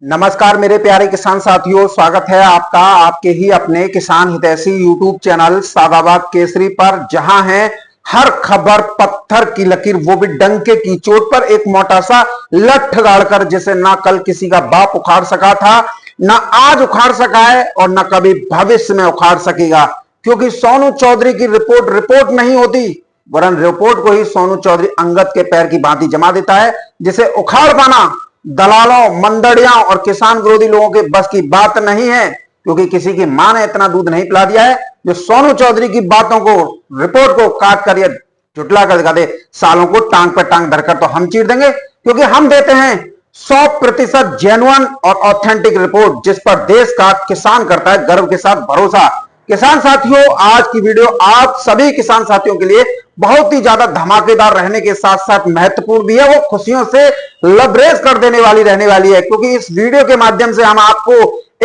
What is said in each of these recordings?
नमस्कार मेरे प्यारे किसान साथियों, स्वागत है आपका आपके ही अपने किसान हितैषी यूट्यूब चैनल सादाबाद केसरी पर, जहां है हर खबर पत्थर की लकीर, वो भी डंके की चोट पर। एक मोटा सा लठ गाड़कर, जिसे ना कल किसी का बाप उखाड़ सका था, ना आज उखाड़ सका है और ना कभी भविष्य में उखाड़ सकेगा। क्योंकि सोनू चौधरी की रिपोर्ट नहीं होती, वरन रिपोर्ट को ही सोनू चौधरी अंगद के पैर की भांति जमा देता है, जिसे उखाड़ पाना दलालों, मंदड़ियों और किसान विरोधी लोगों के बस की बात नहीं है। क्योंकि किसी की मां ने इतना दूध नहीं पिला दिया है जो सोनू चौधरी की बातों को, रिपोर्ट को काट कर या झुटला कर दिखा दे। सालों को टांग पर टांग धरकर तो हम चीर देंगे, क्योंकि हम देते हैं 100% जेन्युइन और ऑथेंटिक रिपोर्ट, जिस पर देश का किसान करता है गर्व के साथ भरोसा। किसान साथियों, आज की वीडियो आप सभी किसान साथियों के लिए बहुत ही ज्यादा धमाकेदार रहने के साथ साथ महत्वपूर्ण भी है। वो खुशियों से लबरेज कर देने वाली रहने वाली है, क्योंकि इस वीडियो के माध्यम से हम आपको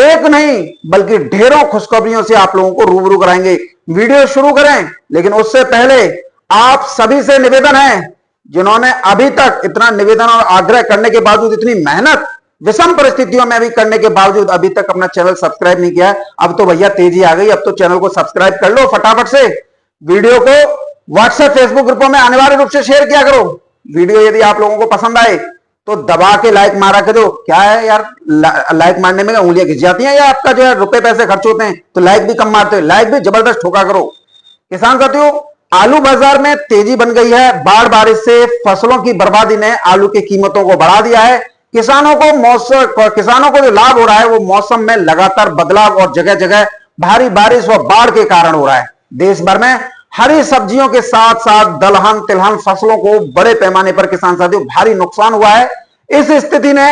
एक नहीं बल्कि ढेरों खुशखबरियों से आप लोगों को रूबरू कराएंगे। वीडियो शुरू करें, लेकिन उससे पहले आप सभी से निवेदन है, जिन्होंने अभी तक इतना निवेदन और आग्रह करने के बावजूद, इतनी मेहनत विषम परिस्थितियों में भी करने के बावजूद अभी तक अपना चैनल सब्सक्राइब नहीं किया, अब तो भैया तेजी आ गई, अब तो चैनल को सब्सक्राइब कर लो फटाफट से। वीडियो को व्हाट्सएप फेसबुक ग्रुपों में अनिवार्य रूप से शेयर किया करो। वीडियो यदि आप लोगों को पसंद आए तो दबा के लाइक मारा के दो। क्या है यार, लाइक मारने में उंगलियां घिस जाती हैं या आपका जो है रुपए पैसे खर्च होते हैं, तो लाइक भी कम मारते हो, लाइक भी जबरदस्त ठोका करो। किसान साथियों, आलू बाजार में तेजी बन गई है। बाढ़ बारिश से फसलों की बर्बादी ने आलू की कीमतों को बढ़ा दिया है। किसानों को जो लाभ हो रहा है वो मौसम में लगातार बदलाव और जगह जगह भारी बारिश व बाढ़ के कारण हो रहा है। देश भर में हरी सब्जियों के साथ साथ दलहन तिलहन फसलों को बड़े पैमाने पर किसान साथियों भारी नुकसान हुआ है। इस स्थिति ने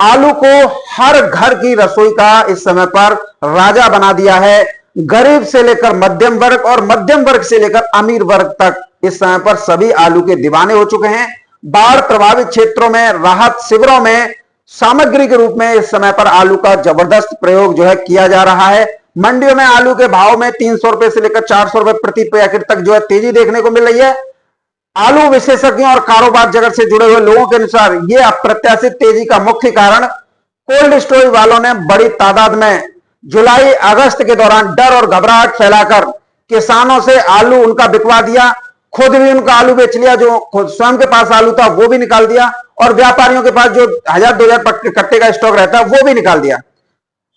आलू को हर घर की रसोई का इस समय पर राजा बना दिया है। गरीब से लेकर मध्यम वर्ग और मध्यम वर्ग से लेकर अमीर वर्ग तक इस समय पर सभी आलू के दीवाने हो चुके हैं। बाढ़ प्रभावित क्षेत्रों में राहत शिविरों में सामग्री के रूप में इस समय पर आलू का जबरदस्त प्रयोग जो है किया जा रहा है। मंडियों में आलू के भाव में 300 रुपए से लेकर 400 रुपए प्रति पैकेट तक जो है तेजी देखने को मिल रही है। आलू विशेषज्ञों और कारोबार जगत से जुड़े हुए लोगों के अनुसार यह अप्रत्याशित तेजी का मुख्य कारण कोल्ड स्टोरेज वालों ने बड़ी तादाद में जुलाई अगस्त के दौरान डर और घबराहट फैलाकर किसानों से आलू उनका बिकवा दिया, खुद भी उनका आलू बेच लिया, जो खुद स्वयं के पास आलू था वो भी निकाल दिया, और व्यापारियों के पास जो 1000-2000 कट्टे का स्टॉक रहता है वो भी निकाल दिया।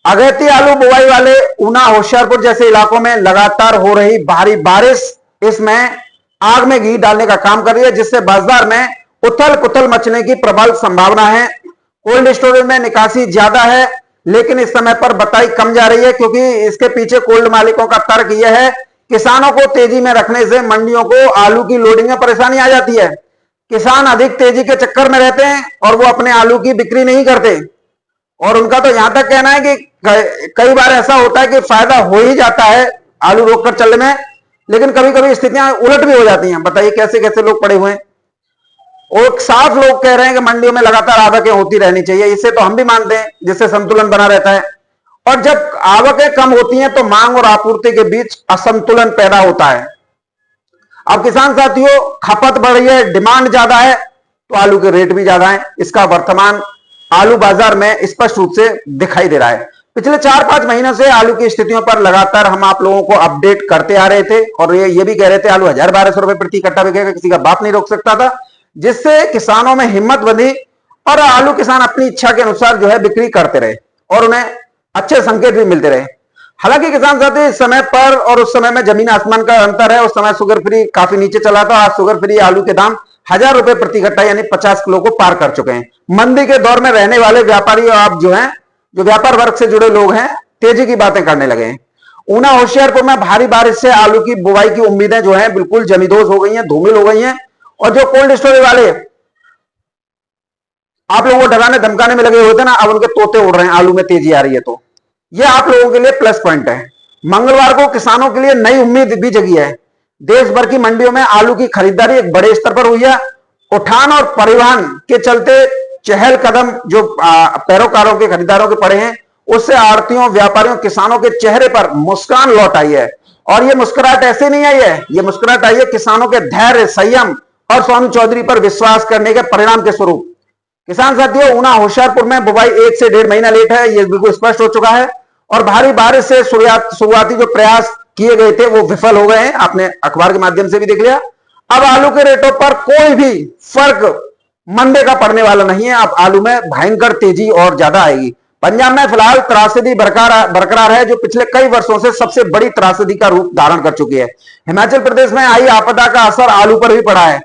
अगेती आलू बुवाई वाले ऊना होशियारपुर जैसे इलाकों में लगातार हो रही भारी बारिश इसमें आग में घी डालने का काम कर रही है, जिससे बाजार में उथल पुथल मचने की प्रबल संभावना है। कोल्ड स्टोरेज में निकासी ज्यादा है, लेकिन इस समय पर बताई कम जा रही है, क्योंकि इसके पीछे कोल्ड मालिकों का तर्क यह है, किसानों को तेजी में रखने से मंडियों को आलू की लोडिंग में परेशानी आ जाती है। किसान अधिक तेजी के चक्कर में रहते हैं और वो अपने आलू की बिक्री नहीं करते, और उनका तो यहां तक कहना है कि कई बार ऐसा होता है कि फायदा हो ही जाता है आलू रोककर चलने में, लेकिन कभी कभी स्थितियां उलट भी हो जाती हैं। बताइए कैसे कैसे लोग पड़े हुए हैं। और साफ लोग कह रहे हैं कि मंडियों में लगातार आवकें होती रहनी चाहिए, इसे तो हम भी मानते हैं, जिससे संतुलन बना रहता है। और जब आवकें कम होती हैं तो मांग और आपूर्ति के बीच असंतुलन पैदा होता है। अब किसान साथियों, खपत बढ़ रही है, डिमांड ज्यादा है, तो आलू के रेट भी ज्यादा है। इसका वर्तमान आलू बाजार में स्पष्ट रूप से दिखाई दे रहा है। पिछले 4-5 महीनों से आलू की स्थितियों पर लगातार हम आप लोगों को अपडेट करते आ रहे थे, और ये भी कह रहे थे आलू 1000-1200 रुपए प्रति कट्टा बिकेगा, किसी का बाप नहीं रोक सकता था, जिससे किसानों में हिम्मत बंधी और आलू किसान अपनी इच्छा के अनुसार जो है बिक्री करते रहे और उन्हें अच्छे संकेत भी मिलते रहे। हालांकि किसान साथी, इस समय पर और उस समय में जमीन आसमान का अंतर है। उस समय शुगर फ्री काफी नीचे चला था, आज शुगर फ्री आलू के दाम 1000 रुपए प्रति कट्टा यानी 50 किलो को पार कर चुके हैं। मंदी के दौर में रहने वाले व्यापारी और आप जो हैं, जो व्यापार वर्ग से जुड़े लोग हैं, तेजी की बातें करने लगे हैं। ऊना होशियारपुर में भारी बारिश से आलू की बुवाई की उम्मीदें जो है बिल्कुल जमींदोज हो गई हैं, धूमिल हो गई हैं। और जो कोल्ड स्टोरेज वाले आप लोगों को डराने धमकाने में लगे हुए थे ना, अब उनके तोते उड़ रहे हैं, आलू में तेजी आ रही है। तो यह आप लोगों के लिए प्लस पॉइंट है। मंगलवार को किसानों के लिए नई उम्मीद भी जगी है। देश भर की मंडियों में आलू की खरीदारी एक बड़े स्तर पर हुई है। उठान और परिवहन के चलते चहल कदम जो पैरोकारों के खरीदारों के पड़े हैं, उससे आड़तियों, व्यापारियों, किसानों के चेहरे पर मुस्कान लौट आई है। और यह मुस्कुराहट ऐसे नहीं आई है, यह मुस्कुराहट आई है किसानों के धैर्य, संयम और सोनू चौधरी पर विश्वास करने के परिणाम के स्वरूप। किसान साथियों, ऊना होशियारपुर में बुवाई 1 से 1.5 महीना लेट है, यह बिल्कुल स्पष्ट हो चुका है। और भारी बारिश से शुरुआती जो प्रयास किए गए थे वो विफल हो गए हैं, आपने अखबार के माध्यम से भी देख लिया। अब आलू के रेटों पर कोई भी फर्क मंडे का पड़ने वाला नहीं है। अब आलू में भयंकर तेजी और ज्यादा आएगी। पंजाब में फिलहाल त्रासदी बरकरार है, जो पिछले कई वर्षों से सबसे बड़ी त्रासदी का रूप धारण कर चुकी है। हिमाचल प्रदेश में आई आपदा का असर आलू पर भी पड़ा है।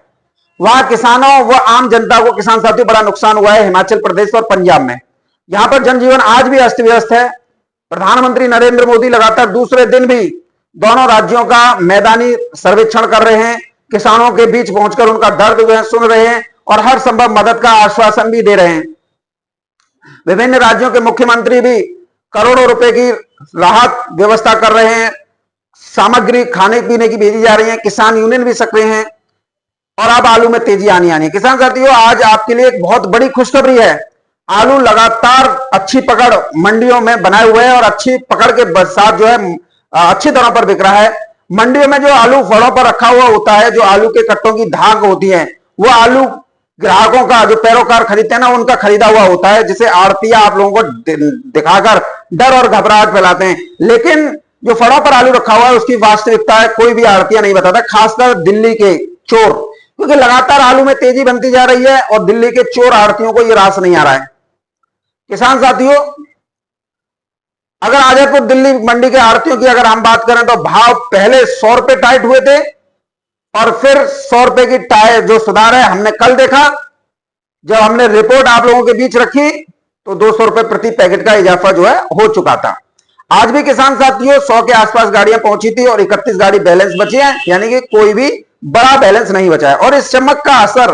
वहां किसानों व आम जनता को, किसान साथियों, बड़ा नुकसान हुआ है हिमाचल प्रदेश और पंजाब में। यहां पर जनजीवन आज भी अस्त व्यस्त है। प्रधानमंत्री नरेंद्र मोदी लगातार दूसरे दिन भी दोनों राज्यों का मैदानी सर्वेक्षण कर रहे हैं, किसानों के बीच पहुंचकर उनका दर्द सुन रहे हैं और हर संभव मदद का आश्वासन भी दे रहे हैं। विभिन्न राज्यों के मुख्यमंत्री भी करोड़ों रुपए की राहत व्यवस्था कर रहे हैं। सामग्री खाने पीने की भेजी जा रही है। किसान यूनियन भी सक्रिय हैं और अब आलू में तेजी आनी है। किसान साथियों, आज आपके लिए एक बहुत बड़ी खुशखबरी है। आलू लगातार अच्छी पकड़ मंडियों में बनाए हुए है और अच्छी पकड़ के साथ जो है अच्छी दरों पर बिक रहा है। मंडियों में जो आलू फड़ों पर रखा हुआ होता है, जो आलू के कट्टों की धाक होती है, वो आलू ग्राहकों का, जो पैरोकार खरीदते हैं ना, उनका खरीदा हुआ होता है, जिसे आड़तियां आप लोगों को दिखाकर डर और घबराहट फैलाते हैं। लेकिन जो फड़ों पर आलू रखा हुआ है उसकी वास्तविकता है कोई भी आड़तियां नहीं बताता, खासकर दिल्ली के चोर, क्योंकि लगातार आलू में तेजी बनती जा रही है और दिल्ली के चोर आड़तियों को यह रास नहीं आ रहा है। किसान साथियों, अगर आजमपुर दिल्ली मंडी के आड़तियों की अगर हम बात करें तो भाव पहले 100 रुपए टाइट हुए थे और फिर 100 रुपए की टाइट जो सुधार है हमने कल देखा। जब हमने रिपोर्ट आप लोगों के बीच रखी तो 200 रुपए प्रति पैकेट का इजाफा जो है हो चुका था। आज भी किसान साथियों 100 के आसपास गाड़ियां पहुंची थी और 31 गाड़ी बैलेंस बची है, यानी कि कोई भी बड़ा बैलेंस नहीं बचा है। और इस चमक का असर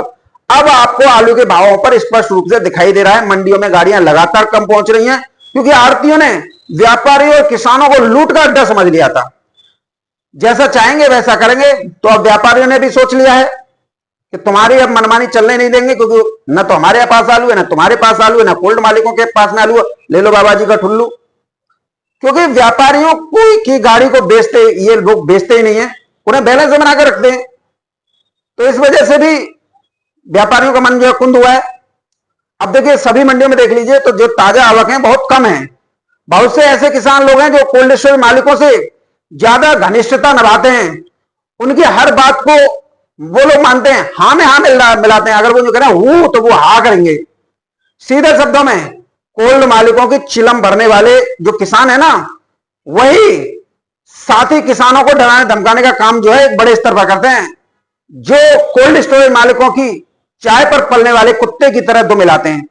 अब आपको आलू के भावों पर स्पष्ट रूप से दिखाई दे रहा है। मंडियों में गाड़ियां लगातार कम पहुंच रही हैं, क्योंकि आड़तियों ने व्यापारियों और किसानों को लूट का अड्डा समझ लिया था। जैसा चाहेंगे वैसा करेंगे। तो अब व्यापारियों ने भी सोच लिया है कि तुम्हारी अब मनमानी चलने नहीं देंगे, क्योंकि न तो हमारे पास आलू है, न तुम्हारे पास आलू है, न कोल्ड मालिकों के पास में आलू है, ले लो बाबा जी का ठुल्लू। क्योंकि व्यापारियों की गाड़ी को बेचते, ये लोग बेचते ही नहीं है, उन्हें बैलेंस में बनाकर रखते हैं। तो इस वजह से भी व्यापारियों का मन जो है कुंद हुआ है। अब देखिए सभी मंडियों में देख लीजिए तो जो ताजा आवक है बहुत कम है। बहुत से ऐसे किसान लोग हैं जो कोल्ड स्टोरेज मालिकों से ज्यादा घनिष्ठता निभाते हैं। उनकी हर बात को वो लोग मानते हैं, हाँ में हाँ मिलाते हैं। अगर वो जो कह रहे हैं हूं तो वो हाँ करेंगे। सीधे शब्दों में कोल्ड मालिकों की चिलम भरने वाले जो किसान है ना, वही साथी किसानों को डराने धमकाने का काम जो है एक बड़े स्तर पर करते हैं। जो कोल्ड स्टोरेज मालिकों की चाय पर पलने वाले कुत्ते की तरह दो मिलाते हैं।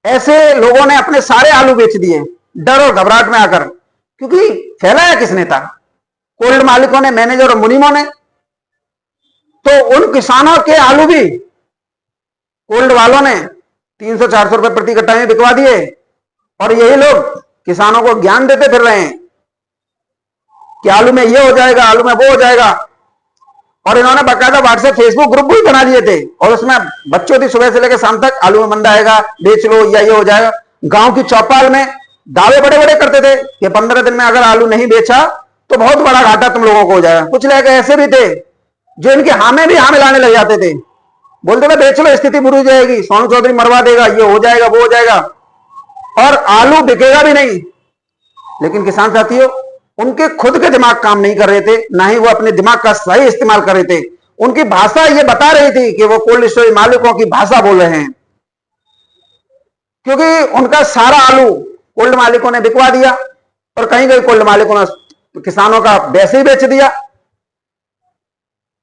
ऐसे लोगों ने अपने सारे आलू बेच दिए डर और घबराहट में आकर, क्योंकि फैलाया किसने था? कोल्ड मालिकों ने, मैनेजर और मुनीमों ने। तो उन किसानों के आलू भी कोल्ड वालों ने 300-400 रुपए प्रति कट्टा में बिकवा दिए और यही लोग किसानों को ज्ञान देते फिर रहे हैं कि आलू में ये हो जाएगा, आलू में वो हो जाएगा। और इन्होंने बाकायदा व्हाट्सएप फेसबुक ग्रुप भी बना दिए थे और उसमें बच्चों थी सुबह से लेकर शाम तक, आलू में मंदा आएगा, बेच लो, या ये हो जाएगा। गांव की चौपाल में दावे बड़े बड़े करते थे कि 15 दिन में अगर आलू नहीं बेचा तो बहुत बड़ा घाटा तुम लोगों को हो जाएगा। कुछ लोग ऐसे भी थे जो इनके हाँ में भी हाँ मिलाने लग जाते थे, बोलते थे बेच लो, स्थिति बुरी हो जाएगी, सोनू चौधरी मरवा देगा, ये हो जाएगा, वो हो जाएगा, और आलू बिकेगा भी नहीं। लेकिन किसान साथियों, उनके खुद के दिमाग काम नहीं कर रहे थे, ना ही वो अपने दिमाग का सही इस्तेमाल कर रहे थे। उनकी भाषा ये बता रही थी कि वो कोल्ड स्टोरेज मालिकों की भाषा बोल रहे हैं, क्योंकि उनका सारा आलू कोल्ड मालिकों ने बिकवा दिया और कहीं कहीं कोल्ड मालिकों ने किसानों का वैसे ही बेच दिया।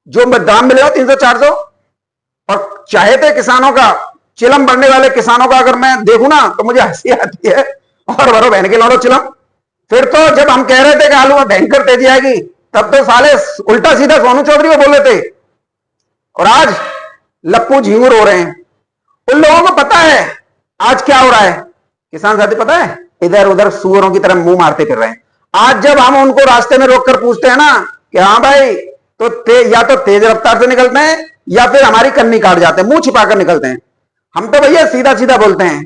जो दाम मिले हो 300-400, और चाहे थे किसानों का, चिलम भरने वाले किसानों का अगर मैं देखूं ना तो मुझे हंसी आती है। और भरो बहन के लौड़ो चिलम। फिर तो जब हम कह रहे थे कि आलू में भयंकर तेजी आएगी, तब तो साले उल्टा सीधा सोनू चौधरी को बोल रहे थे, और आज लप्पू झिंगुर हो रहे हैं। उन लोगों को पता है आज क्या हो रहा है। किसान साथी पता है, इधर उधर सुअरों की तरह मुंह मारते फिर रहे हैं। आज जब हम उनको रास्ते में रोककर पूछते हैं ना कि हाँ भाई, तो या तो तेज रफ्तार से निकलते हैं या फिर हमारी कन्नी काट जाते हैं, मुंह छिपाकर निकलते हैं। हम तो भैया सीधा सीधा बोलते हैं,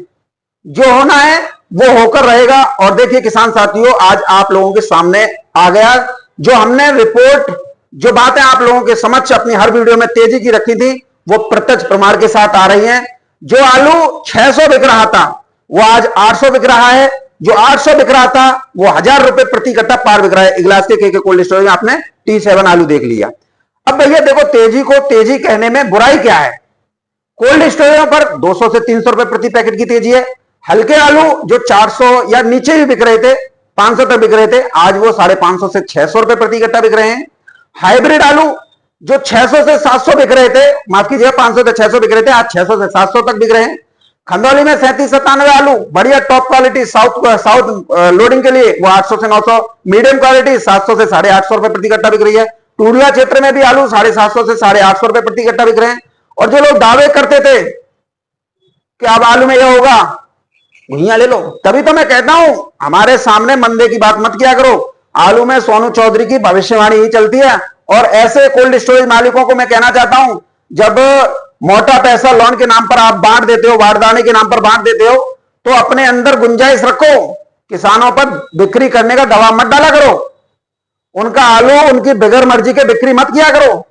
जो होना है वो होकर रहेगा। और देखिए किसान साथियों, आज आप लोगों के सामने आ गया जो हमने रिपोर्ट, जो बातें आप लोगों के समक्ष अपनी हर वीडियो में तेजी की रखी थी, वो प्रत्यक्ष प्रमाण के साथ आ रही हैं। जो आलू 600 बिक रहा था वो आज 800 बिक रहा है, जो 800 बिक रहा था वो 1000 रुपए प्रति कट्टा पार बिक रहा है। इगलास के कोल्ड स्टोरेज में आपने T7 आलू देख लिया। अब भैया देखो, तेजी को तेजी कहने में बुराई क्या है? कोल्ड स्टोरेजों पर 200 से 300 रुपए प्रति पैकेट की तेजी है। हल्के आलू जो 400 या नीचे भी बिक रहे थे, 500 तक बिक रहे थे, आज वो 550 से 600 रुपए प्रति कट्टा बिक रहे हैं। हाइब्रिड आलू जो 600 से 700 बिक रहे थे, माफ कीजिएगा 500 से 600 बिक रहे थे, आज 600 से 700 तक बिक रहे हैं। खंदौली में 37-97 आलू बढ़िया टॉप क्वालिटी साउथ लोडिंग के लिए वो 800 से 900, मीडियम क्वालिटी 700 से 850 रुपए प्रति कट्टा बिक रही है। टूरिया क्षेत्र में भी आलू 750 से 850 रुपए प्रति कट्टा बिक रहे हैं। और जो लोग दावे करते थे कि अब आलू में यह होगा, भुइयां ले लो, तभी तो मैं कहता हूं हमारे सामने मंदे की बात मत किया करो। आलू में सोनू चौधरी की भविष्यवाणी ही चलती है। और ऐसे कोल्ड स्टोरेज मालिकों को मैं कहना चाहता हूं, जब मोटा पैसा लोन के नाम पर आप बांट देते हो, बारदाने के नाम पर बांट देते हो, तो अपने अंदर गुंजाइश रखो। किसानों पर बिक्री करने का दबाव मत डाला करो। उनका आलू उनकी बगैर मर्जी के बिक्री मत किया करो।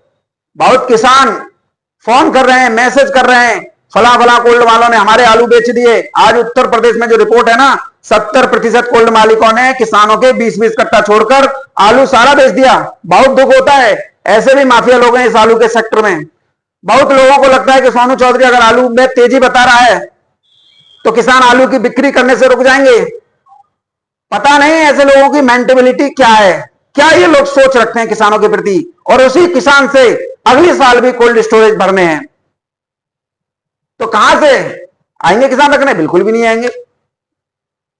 बहुत किसान फोन कर रहे हैं, मैसेज कर रहे हैं, फला फला कोल्ड वालों ने हमारे आलू बेच दिए। आज उत्तर प्रदेश में जो रिपोर्ट है ना, 70% कोल्ड मालिकों ने किसानों के 20-20 कट्टा छोड़कर आलू सारा बेच दिया। बहुत दुख होता है, ऐसे भी माफिया लोग हैं इस आलू के सेक्टर में। बहुत लोगों को लगता है कि सोनू चौधरी अगर आलू में तेजी बता रहा है तो किसान आलू की बिक्री करने से रुक जाएंगे। पता नहीं ऐसे लोगों की मेंटेलिटी क्या है, क्या ये लोग सोच रखते हैं किसानों के प्रति, और उसी किसान से अगले साल भी कोल्ड स्टोरेज भरने हैं। तो कहां से आएंगे किसान रखने? बिल्कुल भी नहीं आएंगे।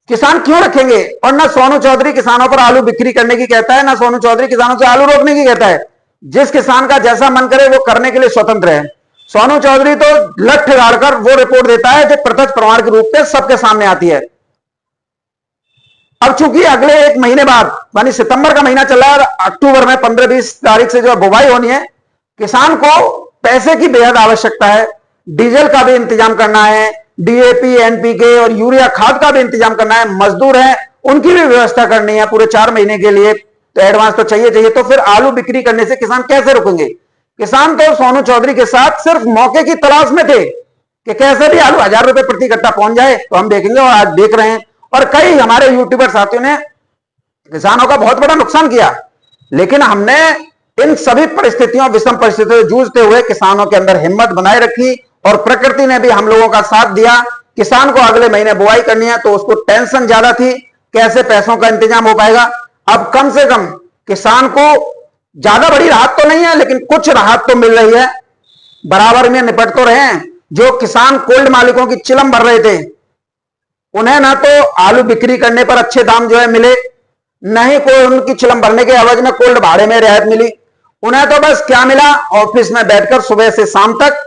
किसान क्यों रखेंगे? और ना सोनू चौधरी किसानों पर आलू बिक्री करने की कहता है, ना सोनू चौधरी किसानों से आलू रोकने की कहता है। जिस किसान का जैसा मन करे वो करने के लिए स्वतंत्र है। सोनू चौधरी तो लठ गाड़कर वो रिपोर्ट देता है जो प्रत्यक्ष प्रमाण के रूप में सबके सामने आती है। अब चूंकि अगले 1 महीने बाद, यानी सितंबर का महीना चल रहा है, अक्टूबर में 15-20 तारीख से जो बुवाई होनी है, किसान को पैसे की बेहद आवश्यकता है। डीजल का भी इंतजाम करना है, डीएपी, एनपीके और यूरिया खाद का भी इंतजाम करना है। मजदूर है, उनकी भी व्यवस्था करनी है पूरे 4 महीने के लिए, तो एडवांस तो चाहिए। तो फिर आलू बिक्री करने से किसान कैसे रुकेंगे? किसान तो सोनू चौधरी के साथ सिर्फ मौके की तलाश में थे कि कैसे भी आलू 1000 रुपए प्रति कट्टा पहुंच जाए तो हम देखेंगे, और आज देख रहे हैं। और कई हमारे यूट्यूबर साथियों ने किसानों का बहुत बड़ा नुकसान किया, लेकिन हमने इन सभी परिस्थितियों, विषम परिस्थितियों से जूझते हुए किसानों के अंदर हिम्मत बनाए रखी, और प्रकृति ने भी हम लोगों का साथ दिया। किसान को अगले महीने बुआई करनी है तो उसको टेंशन ज्यादा थी, कैसे पैसों का इंतजाम हो पाएगा। अब कम से कम किसान को ज्यादा बड़ी राहत तो नहीं है, लेकिन कुछ राहत तो मिल रही है। बराबर में निपट तो रहे हैं। जो किसान कोल्ड मालिकों की चिलम भर रहे थे, उन्हें ना तो आलू बिक्री करने पर अच्छे दाम जो है मिले, नहीं कोई उनकी चिलम भरने के एवज में कोल्ड भाड़े में रियायत मिली। उन्हें तो बस क्या मिला, ऑफिस में बैठकर सुबह से शाम तक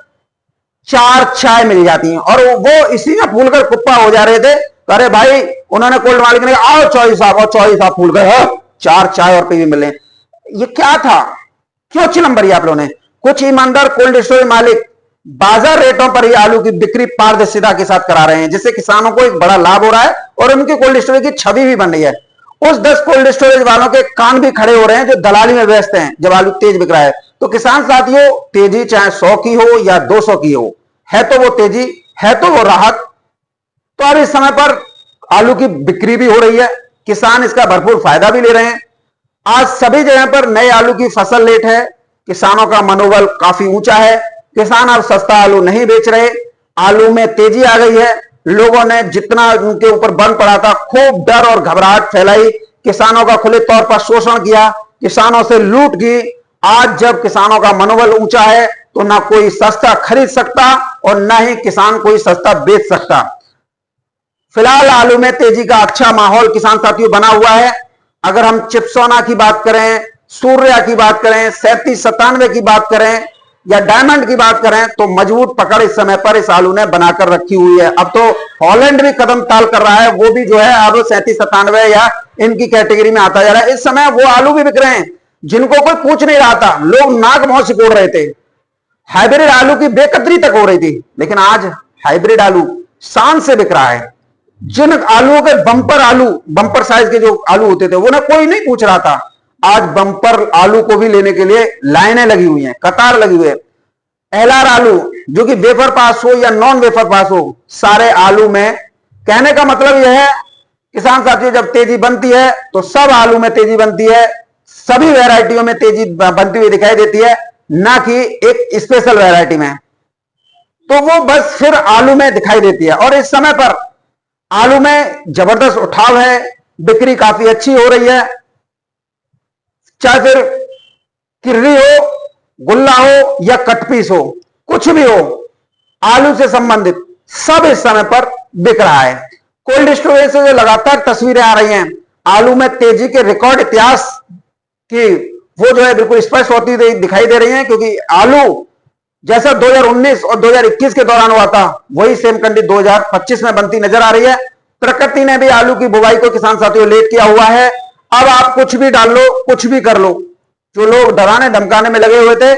4 चाय मिल जाती हैं, और वो इसी में फूलकर कुप्पा हो जा रहे थे। अरे भाई, उन्होंने कोल्ड मालिक ने कहा, आओ चौधरी साहब फूल गए, 4 चाय और पे भी मिले। ये क्या था? क्यों चिलम भरी आप लोगों ने? कुछ ईमानदार कोल्ड स्टोरेज मालिक बाजार रेटों पर ही आलू की बिक्री पारदर्शिता के साथ करा रहे हैं, जिससे किसानों को एक बड़ा लाभ हो रहा है और उनकी कोल्ड स्टोरेज की छवि भी बन रही है। उस 10 कोल्ड स्टोरेज वालों के कान भी खड़े हो रहे हैं जो दलाली में व्यस्त हैं जब आलू तेज बिक रहा है। तो किसान साथियों, तेजी चाहे 100 की हो या 200 की हो, है तो वो तेजी, है तो वो राहत। तो अब इस समय पर आलू की बिक्री भी हो रही है, किसान इसका भरपूर फायदा भी ले रहे हैं। आज सभी जगह पर नए आलू की फसल लेट है, किसानों का मनोबल काफी ऊंचा है। किसान अब सस्ता आलू नहीं बेच रहे, आलू में तेजी आ गई है। लोगों ने जितना उनके ऊपर बंद पड़ा था, खूब डर और घबराहट फैलाई, किसानों का खुले तौर पर शोषण किया, किसानों से लूट की। आज जब किसानों का मनोबल ऊंचा है तो ना कोई सस्ता खरीद सकता और ना ही किसान कोई सस्ता बेच सकता। फिलहाल आलू में तेजी का अच्छा माहौल किसान साथियों बना हुआ है। अगर हम चिप्सोना की बात करें, सूर्या की बात करें, 37-97 की बात करें या डायमंड की बात करें, तो मजबूत पकड़ इस समय पर इस आलू ने बनाकर रखी हुई है। अब तो हॉलैंड भी कदम ताल कर रहा है, वो भी जो है अब 37-97 या इनकी कैटेगरी में आता जा रहा है। इस समय वो आलू भी बिक रहे हैं जिनको कोई पूछ नहीं रहा था, लोग नाक मुंह सिकोड़ रहे थे। हाइब्रिड आलू की बेकदरी तक हो रही थी, लेकिन आज हाइब्रिड आलू शान से बिक रहा है। जिन आलूओं के बंपर साइज के जो आलू होते थे, वो ना कोई नहीं पूछ रहा था, आज बंपर आलू को भी लेने के लिए लाइनें लगी हुई हैं, कतार लगी हुई है। एलआर आलू, जो कि वेफर पास हो या नॉन वेफर पास हो, सारे आलू में, कहने का मतलब यह है किसान साथियों, जब तेजी बनती है तो सब आलू में तेजी बनती है, सभी वैरायटियों में तेजी बनती हुई दिखाई देती है, ना कि एक स्पेशल वैरायटी में। तो वो बस फिर आलू में दिखाई देती है। और इस समय पर आलू में जबरदस्त उठाव है, बिक्री काफी अच्छी हो रही है, चाहे फिर किर्री हो, गुल्ला हो या कटपीस हो, कुछ भी हो, आलू से संबंधित सब इस समय पर बिक रहा है। कोल्ड स्टोरेज से जो लगातार तस्वीरें आ रही हैं आलू में तेजी के रिकॉर्ड इतिहास की, वो जो है बिल्कुल स्पष्ट होती दिखाई दे रही हैं, क्योंकि आलू जैसा 2019 और 2021 के दौरान हुआ था, वही सेम कंडीशन 2025 में बनती नजर आ रही है। प्रकृति ने भी आलू की बुवाई को किसान साथियों लेट किया हुआ है। अब आप कुछ भी डाल लो, कुछ भी कर लो, जो लोग डराने धमकाने में लगे हुए थे,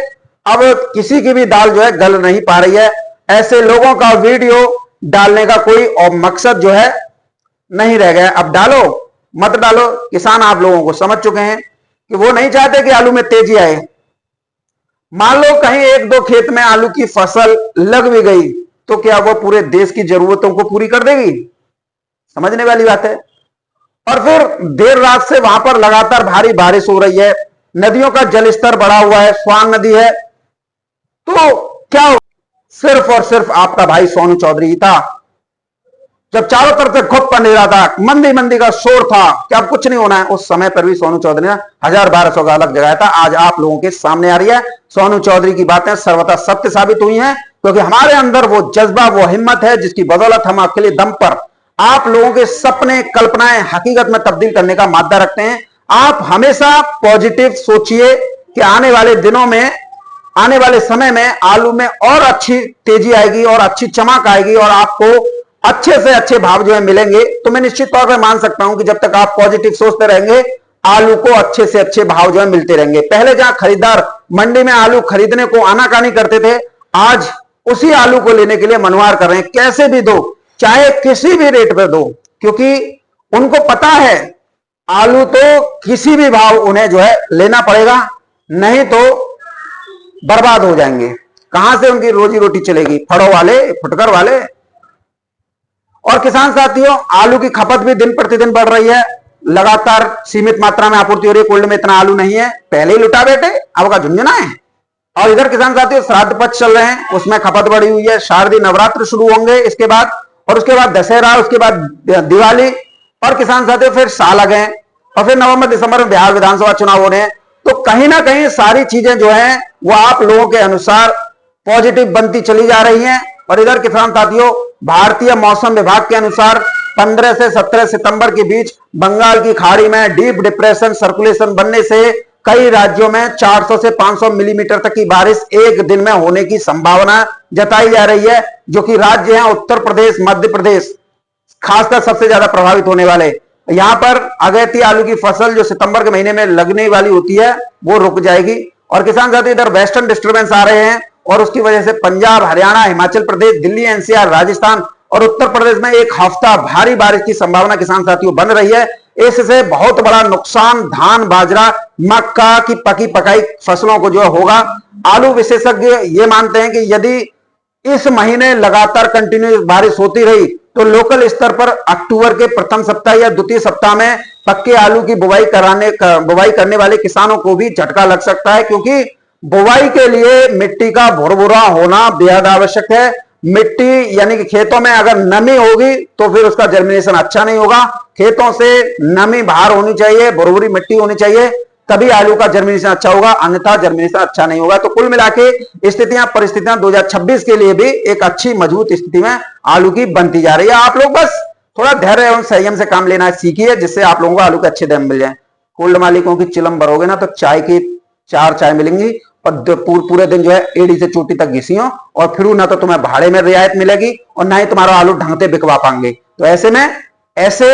अब किसी की भी दाल जो है गल नहीं पा रही है। ऐसे लोगों का वीडियो डालने का कोई और मकसद जो है नहीं रह गया। अब डालो मत डालो, किसान आप लोगों को समझ चुके हैं कि वो नहीं चाहते कि आलू में तेजी आए। मान लो कहीं एक दो खेत में आलू की फसल लग भी गई, तो क्या वो पूरे देश की जरूरतों को पूरी कर देगी? समझने वाली बात है। और फिर देर रात से वहां पर लगातार भारी बारिश हो रही है, नदियों का जलस्तर बढ़ा हुआ है, स्वान नदी है, तो क्या सिर्फ और सिर्फ आपका भाई सोनू चौधरी ही था, जब चारों तरफ से घुप अंधेरा था, मंदी मंदी का शोर था कि अब कुछ नहीं होना है, उस समय पर भी सोनू चौधरी ने 1000-1200 का अलग जगाया था। आज आप लोगों के सामने आ रही है। सोनू चौधरी की बातें सर्वथा सत्य साबित हुई हैं, क्योंकि हमारे अंदर वो जज्बा, वो हिम्मत है, जिसकी बदौलत हम आपके लिए दम पर आप लोगों के सपने, कल्पनाएं हकीकत में तब्दील करने का मादा रखते हैं। आप हमेशा पॉजिटिव सोचिए कि आने वाले दिनों में, आने वाले समय में आलू में और अच्छी तेजी आएगी और अच्छी चमक आएगी और आपको अच्छे से अच्छे भाव जो है मिलेंगे। तो मैं निश्चित तौर पर मान सकता हूं कि जब तक आप पॉजिटिव सोचते रहेंगे, आलू को अच्छे से अच्छे भाव जो है मिलते रहेंगे। पहले जहां खरीदार मंडी में आलू खरीदने को आनाकानी करते थे, आज उसी आलू को लेने के लिए मनवार कर रहे हैं। कैसे भी दो, चाहे किसी भी रेट पर दो, क्योंकि उनको पता है आलू तो किसी भी भाव उन्हें जो है लेना पड़ेगा, नहीं तो बर्बाद हो जाएंगे। कहां से उनकी रोजी रोटी चलेगी? फड़ों वाले, फुटकर वाले। और किसान साथियों, आलू की खपत भी दिन प्रतिदिन बढ़ रही है, लगातार सीमित मात्रा में आपूर्ति हो रही है। कोल्ड में इतना आलू नहीं है, पहले ही लुटा बैठे, अब का झुंझुना है। और इधर किसान साथियों श्राद्ध पक्ष चल रहे हैं, उसमें खपत बढ़ी हुई है। शारदीय नवरात्र शुरू होंगे इसके बाद, और उसके बाद दशहरा, उसके बाद दिवाली, और किसान साथियों फिर साल आ गए, और फिर नवंबर दिसंबर में बिहार विधानसभा चुनाव हो रहे हैं। तो कहीं ना कहीं सारी चीजें जो है वो आप लोगों के अनुसार पॉजिटिव बनती चली जा रही हैं। और इधर किसान साथियों, भारतीय मौसम विभाग के अनुसार 15 से 17 सितंबर के बीच बंगाल की खाड़ी में डीप डिप्रेशन सर्कुलेशन बनने से कई राज्यों में 400 से 500 मिलीमीटर तक की बारिश एक दिन में होने की संभावना जताई जा रही है, जो कि राज्य हैं उत्तर प्रदेश, मध्य प्रदेश खासकर सबसे ज्यादा प्रभावित होने वाले। यहां पर अगैती आलू की फसल जो सितंबर के महीने में लगने वाली होती है, वो रुक जाएगी। और किसान साथी इधर वेस्टर्न डिस्टर्बेंस आ रहे हैं, और उसकी वजह से पंजाब, हरियाणा, हिमाचल प्रदेश, दिल्ली, एनसीआर, राजस्थान और उत्तर प्रदेश में एक हफ्ता भारी बारिश की संभावना किसान साथियों बन रही है। इससे बहुत बड़ा नुकसान धान, बाजरा, मक्का की पकी पकाई फसलों को जो होगा। आलू विशेषज्ञ ये मानते हैं कि यदि इस महीने लगातार कंटिन्यूस बारिश होती रही तो लोकल स्तर पर अक्टूबर के प्रथम सप्ताह या द्वितीय सप्ताह में पक्के आलू की बुवाई करने वाले किसानों को भी झटका लग सकता है, क्योंकि बुवाई के लिए मिट्टी का भुरभुरा होना बेहद आवश्यक है। मिट्टी यानी कि खेतों में अगर नमी होगी तो फिर उसका जर्मिनेशन अच्छा नहीं होगा। खेतों से नमी बाहर होनी चाहिए, भुरभुरी मिट्टी होनी चाहिए, तभी आलू का जर्मिनेशन अच्छा होगा, अन्यथा जर्मिनेशन अच्छा नहीं होगा। तो कुल मिला के स्थितियां, परिस्थितियां 2026 के लिए भी एक अच्छी मजबूत स्थिति में आलू की बनती जा रही है। आप लोग बस थोड़ा धैर्य एवं संयम से काम लेना सीखिए, जिससे आप लोगों को आलू के अच्छे दाम मिल जाए। कोल्ड मालिकों की चिलम भरोगे ना तो चाय की 4 चाय मिलेंगी, और पूरे दिन जो है एड़ी से चोटी तक घिसियो, और फिर ना तो तुम्हें भाड़े में रियायत मिलेगी और ना ही तुम्हारा आलू ढंग से बिकवा पाएंगे। तो ऐसे में ऐसे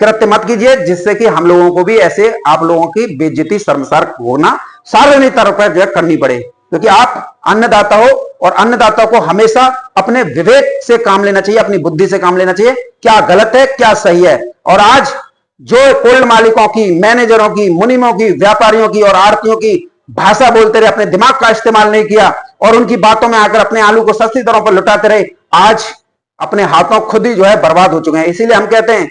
कृत्य मत कीजिए, जिससे कि हम लोगों को भी ऐसे आप लोगों की बेइज्जती, शर्मसार होना सार्वजनिक तौर पर जो है करनी पड़े, क्योंकि आप अन्नदाता हो, और अन्नदाता को हमेशा अपने विवेक से काम लेना चाहिए, अपनी बुद्धि से काम लेना चाहिए, क्या गलत है क्या सही है। और आज जो कोल्ड मालिकों की, मैनेजरों की, मुनिमों की, व्यापारियों की और आड़तियों की भाषा बोलते रहे, अपने दिमाग का इस्तेमाल नहीं किया, और उनकी बातों में आकर अपने आलू को सस्ती दरों पर लुटाते रहे, आज अपने हाथों खुद ही जो है बर्बाद हो चुके हैं। इसीलिए हम कहते हैं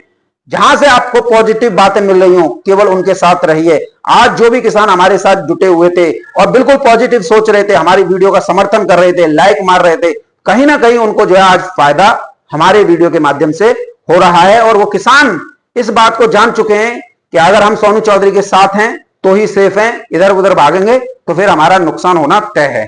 जहां से आपको पॉजिटिव बातें मिल रही हो केवल उनके साथ रहिए। आज जो भी किसान हमारे साथ जुटे हुए थे और बिल्कुल पॉजिटिव सोच रहे थे, हमारी वीडियो का समर्थन कर रहे थे, लाइक मार रहे थे, कहीं ना कहीं उनको जो है आज फायदा हमारे वीडियो के माध्यम से हो रहा है। और वो किसान इस बात को जान चुके हैं कि अगर हम सोनू चौधरी के साथ हैं तो ही सेफ हैं, इधर उधर भागेंगे तो फिर हमारा नुकसान होना तय है।